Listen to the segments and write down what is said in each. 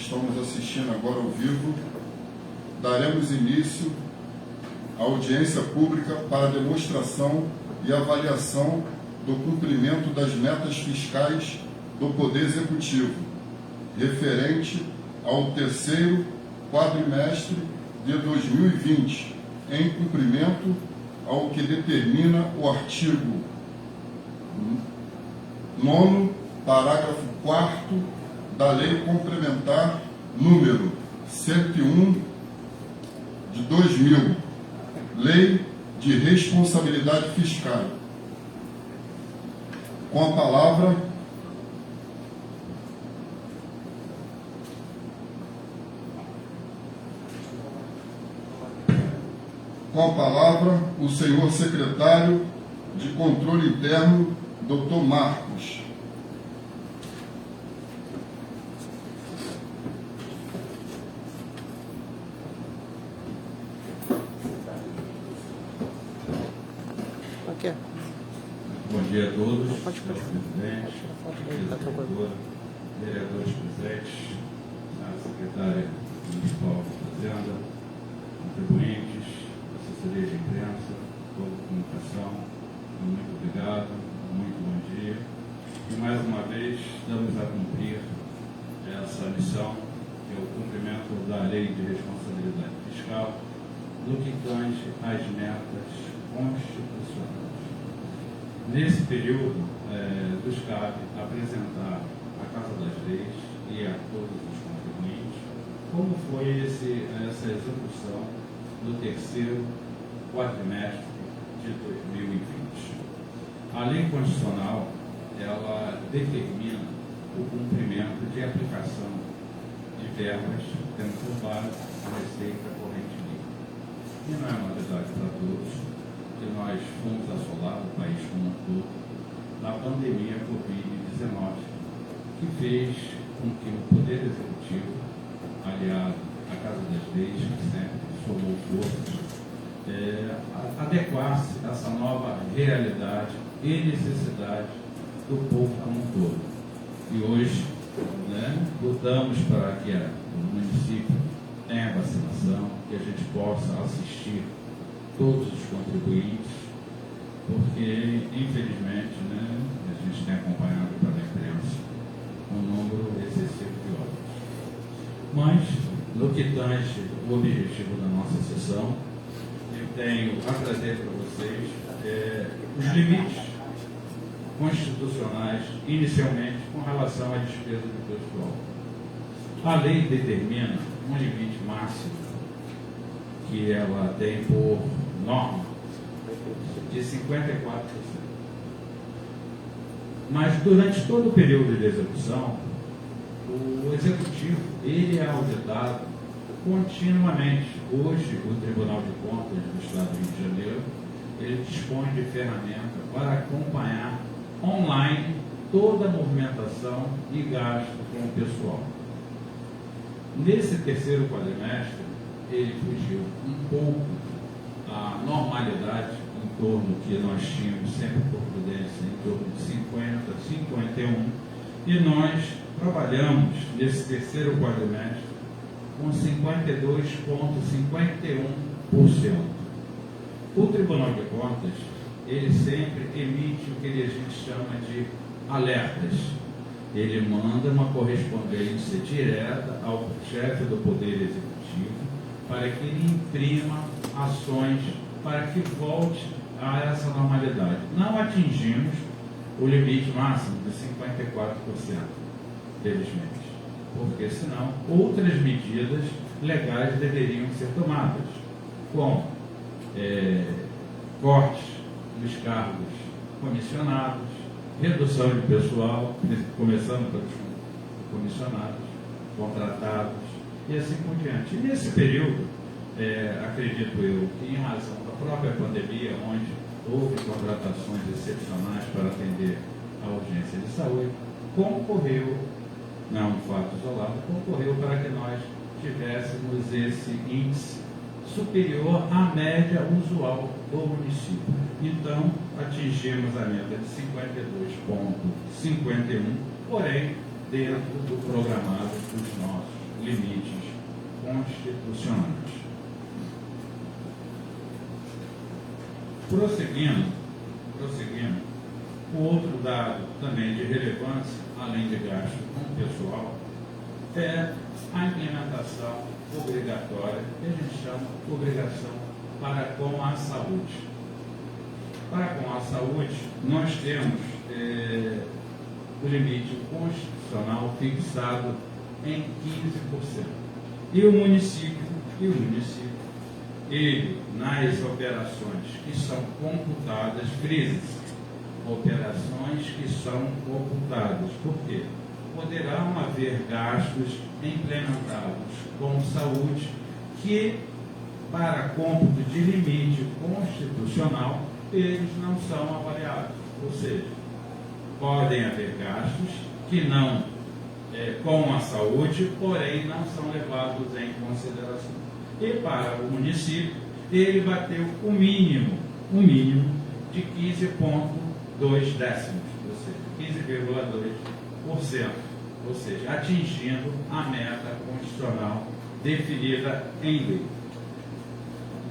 estão nos assistindo agora ao vivo, daremos início à audiência pública para demonstração e avaliação do cumprimento das metas fiscais do Poder Executivo, referente ao terceiro quadrimestre de 2020, em cumprimento ao que determina o artigo 9º, parágrafo 4º da Lei Complementar número 101 de 2000, Lei de Responsabilidade Fiscal. Com a palavra, o senhor secretário de Controle Interno, Dr. Marcos. Bom dia a todos, presidente, vereadores presentes, a secretária municipal de Fazenda, contribuintes, assessoria de imprensa, toda a comunicação, muito obrigado, muito bom dia. E mais uma vez estamos a cumprir essa missão, que é o cumprimento da Lei de Responsabilidade Fiscal, no que tange às metas constitucionais. Nesse período, nos cabe apresentar à Casa das Leis e a todos os contribuintes como foi essa execução do terceiro quadrimestre de 2020. A lei constitucional, ela determina o cumprimento de aplicação de verbas tendo por base a receita corrente líquida. E não é novidade para todos que nós fomos assolados, o país como um todo, na pandemia Covid-19, que fez com que o Poder Executivo, aliado à Casa das Leis, que sempre somou forças, adequasse essa nova realidade e necessidade do povo como um todo. E hoje, lutamos para que o município tenha vacinação, que a gente possa assistir todos os contribuintes, porque, infelizmente, a gente tem acompanhado pela imprensa um número excessivo de óbitos. Mas, no que tange o objetivo da nossa sessão, eu tenho a trazer para vocês os limites constitucionais, inicialmente, com relação à despesa do pessoal. A lei determina um limite máximo que ela tem por norma de 54%. Mas durante todo o período de execução, o executivo ele é auditado continuamente. Hoje, o Tribunal de Contas do Estado do Rio de Janeiro ele dispõe de ferramenta para acompanhar online toda a movimentação e gasto com o pessoal. Nesse terceiro quadrimestre, ele fugiu um pouco à normalidade, em torno que nós tínhamos sempre por prudência, em torno de 50, 51, e nós trabalhamos nesse terceiro quadrimestre com 52,51%. O Tribunal de Contas, ele sempre emite o que a gente chama de alertas. Ele manda uma correspondência direta ao chefe do Poder Executivo para que ele imprima ações para que volte a essa normalidade. Não atingimos o limite máximo de 54%, felizmente, porque senão outras medidas legais deveriam ser tomadas, como cortes nos cargos comissionados, redução de pessoal, começando pelos comissionados, contratados e assim por diante. E nesse período, acredito eu, que em razão da própria pandemia, onde houve contratações excepcionais para atender a urgência de saúde, concorreu, não é um fato isolado, concorreu para que nós tivéssemos esse índice superior à média usual do município. Então, atingimos a meta de 52,51, porém, dentro do programado dos nossos constitucionais. Prosseguindo, o outro dado também de relevância, além de gasto com pessoal, é a implementação obrigatória, que a gente chama de obrigação para com a saúde. Para com a saúde, nós temos o limite constitucional fixado em 15%. E o município, ele, nas operações que são computadas, frisa-se, operações que são computadas. Por quê? Poderão haver gastos implementados com saúde que, para cômputo de limite constitucional, eles não são avaliados. Ou seja, podem haver gastos que não com a saúde, porém não são levados em consideração. E para o município, ele bateu o mínimo de 15,2 décimos, ou seja, 15,2%, ou seja, atingindo a meta constitucional definida em lei.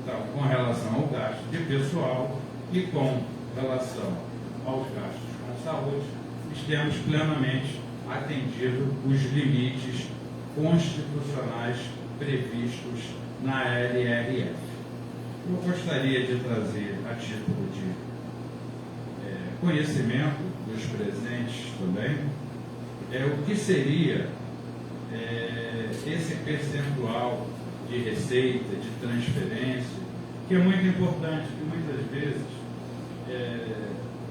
Então, com relação ao gasto de pessoal e com relação aos gastos com saúde, temos plenamente atendido os limites constitucionais previstos na LRF. Eu gostaria de trazer, a título de conhecimento dos presentes também, o que seria esse percentual de receita, de transferência, que é muito importante, que muitas vezes,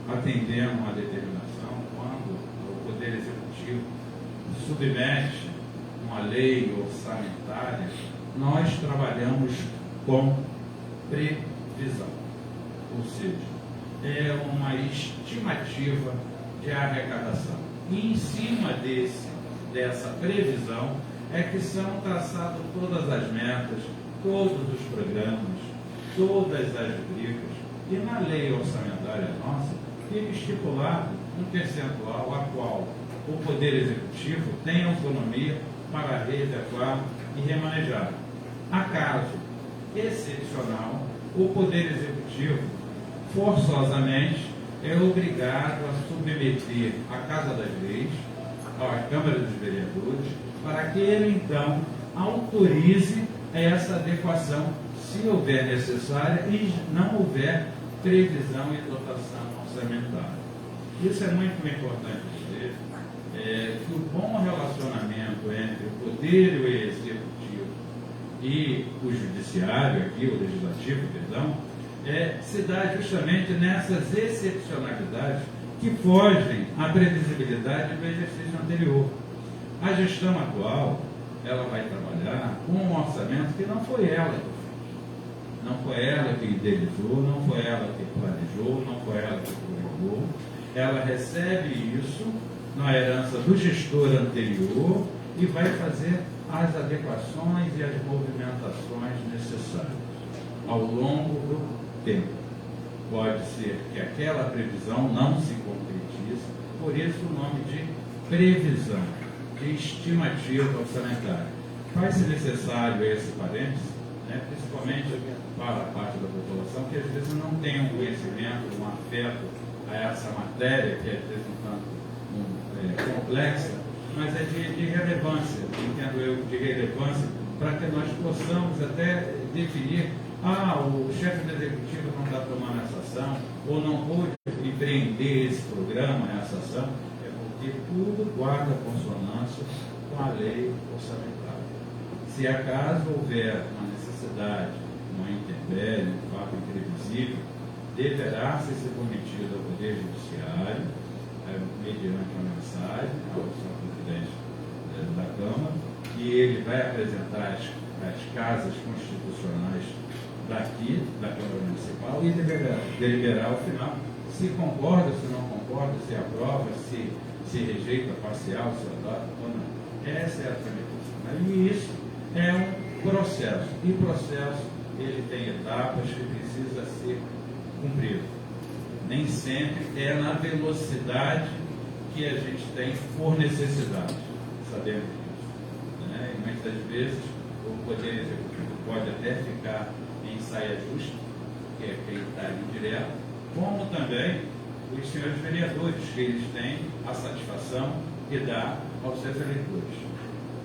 atendendo uma determinação, quando o Poder Executivo submete uma lei orçamentária, nós trabalhamos com previsão, ou seja, é uma estimativa de arrecadação. E em cima dessa previsão é que são traçadas todas as metas, todos os programas, todas as rubricas, e na lei orçamentária nossa fica estipulado um percentual a qual o Poder Executivo tem autonomia para readequar e remanejar. Acaso excepcional, o Poder Executivo forçosamente é obrigado a submeter à Casa das Leis, à Câmara dos Vereadores, para que ele então autorize essa adequação, se houver necessária e não houver previsão e dotação orçamentária. Isso é muito importante dizer, que o bom relacionamento entre o Poder e o Executivo e o Judiciário, aqui, o Legislativo, perdão, se dá justamente nessas excepcionalidades que fogem à previsibilidade do exercício anterior. A gestão atual, ela vai trabalhar com um orçamento que não foi ela que fez. Não foi ela que idealizou, não foi ela que planejou, não foi ela que programou. Ela recebe isso na herança do gestor anterior e vai fazer as adequações e as movimentações necessárias ao longo do tempo. Pode ser que aquela previsão não se concretize, por isso o nome de previsão, de estimativa orçamentária. Faz-se necessário esse parênteses, principalmente para a parte da população que às vezes não tem um conhecimento, um afeto a essa matéria, que às vezes um tanto complexa, mas é de relevância, entendo eu, de relevância, para que nós possamos até definir: o chefe do executivo não está tomando essa ação, ou não pôde empreender esse programa, essa ação, é porque tudo guarda consonância com a lei orçamentária. Se acaso houver uma necessidade, uma intempérie, um fato imprevisível, deverá ser submetido ao Poder Judiciário, mediante uma mensagem ao senhor presidente da Câmara, e ele vai apresentar as casas constitucionais daqui, da Câmara Municipal, e deverá deliberar ao final se concorda, se não concorda, se aprova, se rejeita parcial, se adota ou não. Essa é a tramitação. E isso é um processo. E processo, ele tem etapas que precisa ser cumprido. Nem sempre é na velocidade que a gente tem por necessidade. Sabemos disso. E muitas vezes o Poder Executivo pode até ficar em saia justa, que é quem está ali direto, como também os senhores vereadores, que eles têm a satisfação de dar aos seus eleitores,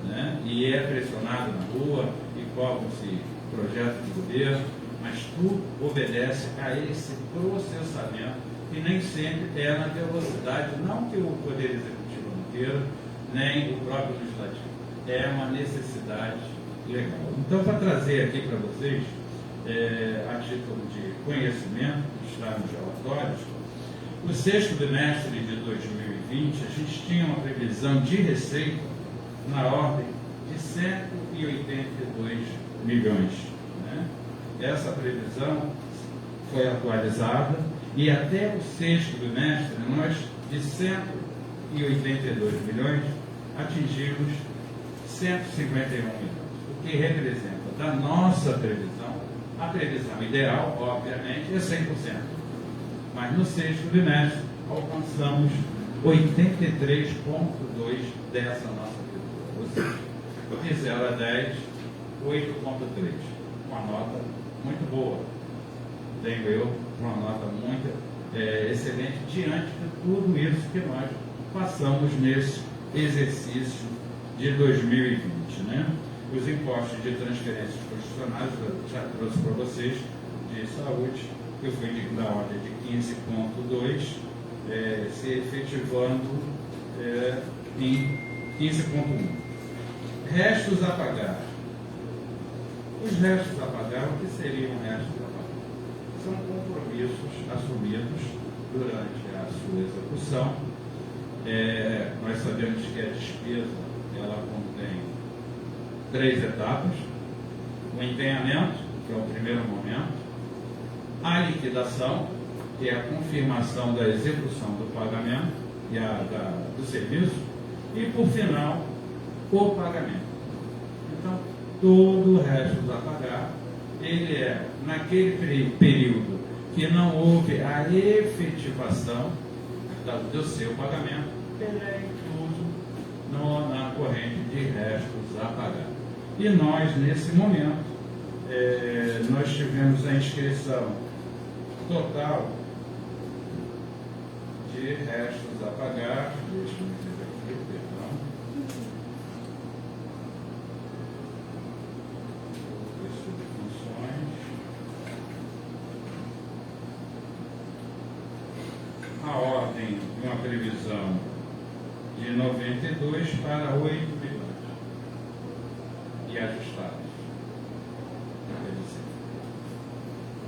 né? E é pressionado na rua e cobram-se projetos de governo, mas tudo obedece a esse processamento que nem sempre é na velocidade, não que o Poder Executivo não queira, nem o próprio Legislativo. É uma necessidade legal. Então, para trazer aqui para vocês, a título de conhecimento, que está nos relatórios, o sexto bimestre de 2020, a gente tinha uma previsão de receita na ordem de 182 milhões. Né? Essa previsão foi atualizada e até o sexto bimestre, nós, de 182 milhões, atingimos 151 milhões, o que representa, da nossa previsão, a previsão ideal, obviamente, é 100%. Mas no sexto bimestre, alcançamos 83,2% dessa nossa previsão. Ou seja, de 0 a 10, 8,3%. Uma nota muito boa, tenho eu, uma nota muito excelente, diante de tudo isso que nós passamos nesse exercício de 2020. Né? Os impostos de transferências constitucionais, eu já trouxe para vocês, de saúde, que foi da ordem de 15,2, se efetivando em 15,1. Restos a pagar. Os restos a pagar, o que seriam restos a pagar? São compromissos assumidos durante a sua execução. Nós sabemos que a despesa ela contém 3 etapas: o empenhamento, que é o primeiro momento, a liquidação, que é a confirmação da execução do pagamento e do serviço, e por final o pagamento. Então, todo o resto a pagar, ele é naquele período que não houve a efetivação do seu pagamento, ele é incluso na corrente de restos a pagar. E nós, nesse momento, nós tivemos a inscrição total de restos a pagar, deixa-me ver aqui, perdão, a ordem de uma previsão de 92 para 8 milhões e ajustados.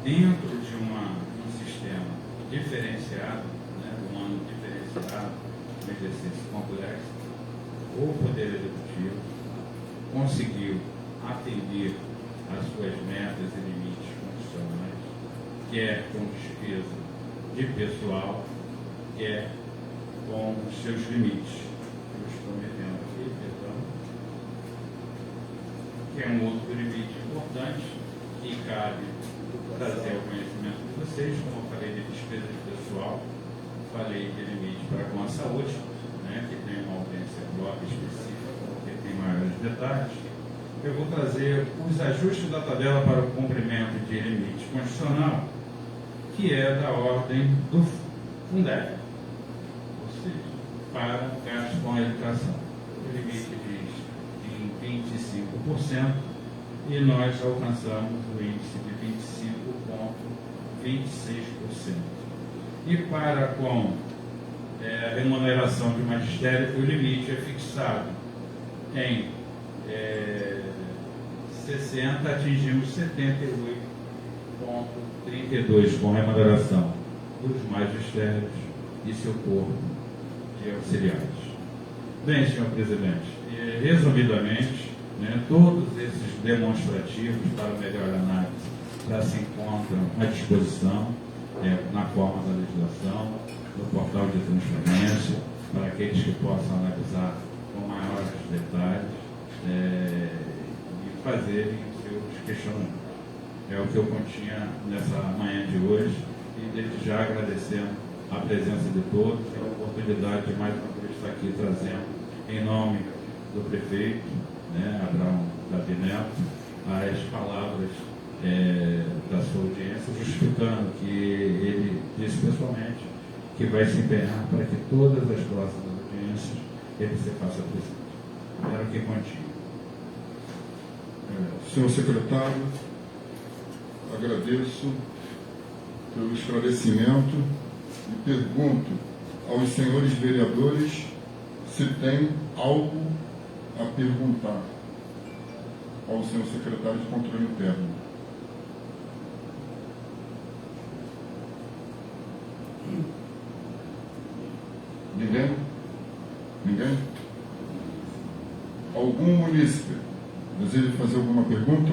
Dentro de um sistema diferenciado, né, um ano diferenciado, um exercício complexo, o Poder Executivo conseguiu atender às suas metas e limites constitucionais, quer com despesa de pessoal, quer com os seus limites. Eu estou me vendo aqui, perdão. Que é um outro limite importante que cabe trazer ao conhecimento de vocês, como eu falei de despesa de pessoal, falei de limite para com a saúde, né, que tem uma audiência bloco específica, que tem maiores detalhes. Eu vou trazer os ajustes da tabela para o cumprimento de limite constitucional, que é da ordem do Fundeb, ou seja, para gastos com a educação. O limite diz em 25%, e nós alcançamos o índice de 25,26%. E para com a remuneração de magistério, o limite é fixado em 60, atingimos 78,32% com remuneração dos magistérios e seu corpo de auxiliares. Bem, senhor presidente, resumidamente, né, todos esses demonstrativos para melhor análise já se encontram à disposição na forma da legislação, no portal de transparência, para aqueles que possam analisar com maiores detalhes e fazerem os seus questionamentos. É o que eu continha nessa manhã de hoje, e desde já agradecendo a presença de todos e a oportunidade de mais uma vez estar aqui trazendo, em nome do prefeito, né, Abraão Davi Neto, as palavras da sua audiência, justificando que ele disse pessoalmente que vai se empenhar para que todas as próximas audiências ele se faça presente. Era o que continha. Senhor secretário, agradeço pelo esclarecimento e pergunto aos senhores vereadores se tem algo a perguntar ao senhor secretário de Controle Interno. Ninguém? Ninguém? Algum munícipe deseja fazer alguma pergunta?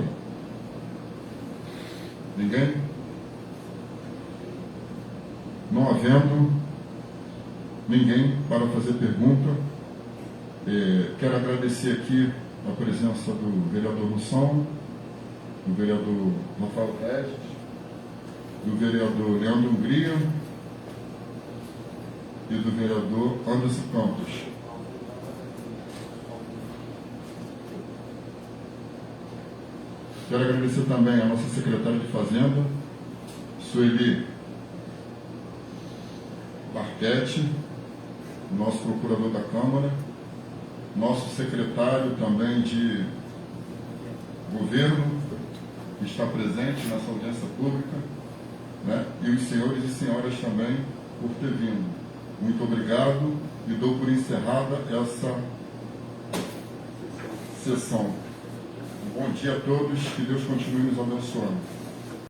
Ninguém? Não havendo ninguém para fazer pergunta, quero agradecer aqui a presença do vereador Moção, do vereador Rafael Regis, do vereador Leandro Hungria e do vereador Anderson Campos. Quero agradecer também a nossa secretária de Fazenda, Sueli Barquete, nosso procurador da Câmara, nosso secretário também de Governo, que está presente nessa audiência pública, né? E os senhores e senhoras também por ter vindo. Muito obrigado e dou por encerrada essa sessão. Um bom dia a todos, que Deus continue nos abençoando.